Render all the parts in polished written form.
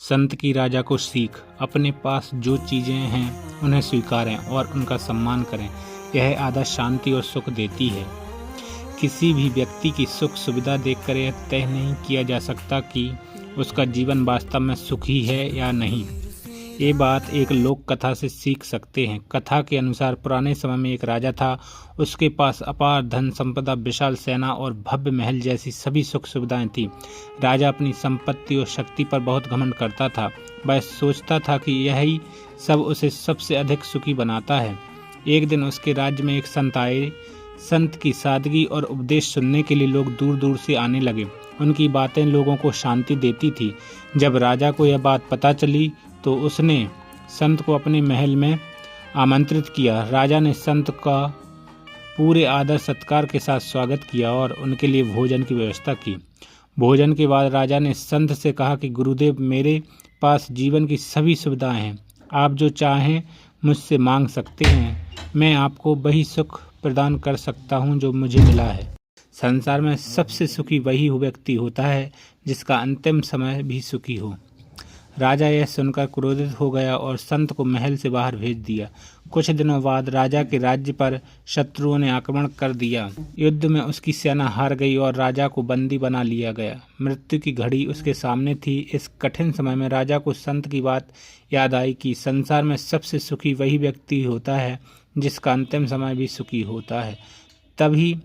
संत की राजा को सीख। अपने पास जो चीज़ें हैं उन्हें स्वीकारें और उनका सम्मान करें। यह आदत शांति और सुख देती है। किसी भी व्यक्ति की सुख सुविधा देखकर यह तय नहीं किया जा सकता कि उसका जीवन वास्तव में सुखी है या नहीं। ये बात एक लोक कथा से सीख सकते हैं। कथा के अनुसार पुराने समय में एक राजा था। उसके पास अपार धन संपदा, विशाल सेना और भव्य महल जैसी सभी सुख सुविधाएं थी। राजा अपनी संपत्ति और शक्ति पर बहुत घमंड करता था। वह सोचता था कि यही सब उसे सबसे अधिक सुखी बनाता है। एक दिन उसके राज्य में एक संत आए। संत की सादगी और उपदेश सुनने के लिए लोग दूर दूर से आने लगे। उनकी बातें लोगों को शांति देती थी। जब राजा को यह बात पता चली तो उसने संत को अपने महल में आमंत्रित किया। राजा ने संत का पूरे आदर सत्कार के साथ स्वागत किया और उनके लिए भोजन की व्यवस्था की। भोजन के बाद राजा ने संत से कहा कि गुरुदेव, मेरे पास जीवन की सभी सुविधाएं हैं। आप जो चाहें मुझसे मांग सकते हैं। मैं आपको वही सुख प्रदान कर सकता हूं जो मुझे मिला है। संसार में सबसे सुखी वही व्यक्ति होता है जिसका अंतिम समय भी सुखी हो। राजा यह सुनकर क्रोधित हो गया और संत को महल से बाहर भेज दिया। कुछ दिनों बाद राजा के राज्य पर शत्रुओं ने आक्रमण कर दिया। युद्ध में उसकी सेना हार गई और राजा को बंदी बना लिया गया। मृत्यु की घड़ी उसके सामने थी। इस कठिन समय में राजा को संत की बात याद आई कि संसार में सबसे सुखी वही व्यक्ति होता है जिसका अंतिम समय भी सुखी होता है। तभी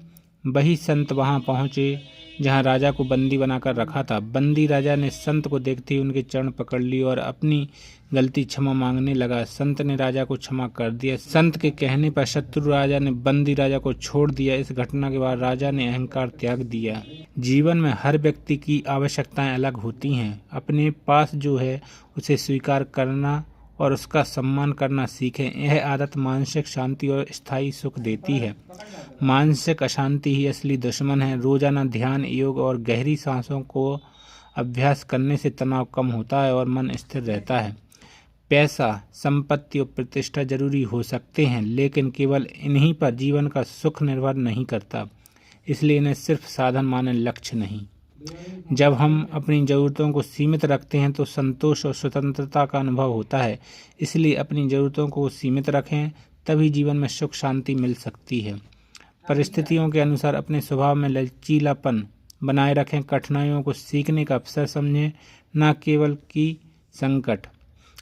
वही संत वहां पहुंचे जहां राजा को बंदी बनाकर रखा था। बंदी राजा ने संत को देखते ही उनके चरण पकड़ लिए और अपनी गलती क्षमा मांगने लगा। संत ने राजा को क्षमा कर दिया। संत के कहने पर शत्रु राजा ने बंदी राजा को छोड़ दिया। इस घटना के बाद राजा ने अहंकार त्याग दिया। जीवन में हर व्यक्ति की आवश्यकताएं अलग होती हैं। अपने पास जो है उसे स्वीकार करना और उसका सम्मान करना सीखें। यह आदत मानसिक शांति और स्थायी सुख देती है। मानसिक अशांति ही असली दुश्मन है। रोजाना ध्यान, योग और गहरी सांसों को अभ्यास करने से तनाव कम होता है और मन स्थिर रहता है। पैसा, संपत्ति और प्रतिष्ठा जरूरी हो सकते हैं, लेकिन केवल इन्हीं पर जीवन का सुख निर्भर नहीं करता। इसलिए इन्हें सिर्फ साधन माने, लक्ष्य नहीं। जब हम अपनी ज़रूरतों को सीमित रखते हैं तो संतोष और स्वतंत्रता का अनुभव होता है। इसलिए अपनी ज़रूरतों को सीमित रखें, तभी जीवन में सुख शांति मिल सकती है। परिस्थितियों के अनुसार अपने स्वभाव में लचीलापन बनाए रखें। कठिनाइयों को सीखने का अवसर समझें, न केवल कि संकट।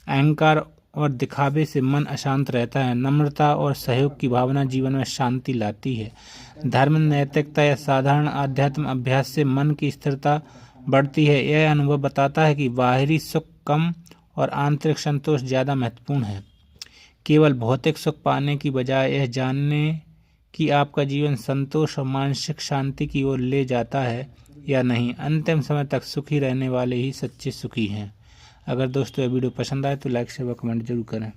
अहंकार और दिखावे से मन अशांत रहता है। नम्रता और सहयोग की भावना जीवन में शांति लाती है। धर्म, नैतिकता या साधारण आध्यात्म अभ्यास से मन की स्थिरता बढ़ती है। यह अनुभव बताता है कि बाहरी सुख कम और आंतरिक संतोष ज़्यादा महत्वपूर्ण है। केवल भौतिक सुख पाने की बजाय यह जानने कि आपका जीवन संतोष और मानसिक शांति की ओर ले जाता है या नहीं। अंतिम समय तक सुखी रहने वाले ही सच्चे सुखी हैं। अगर दोस्तों ये वीडियो पसंद आए तो लाइक शेयर व कमेंट जरूर करें।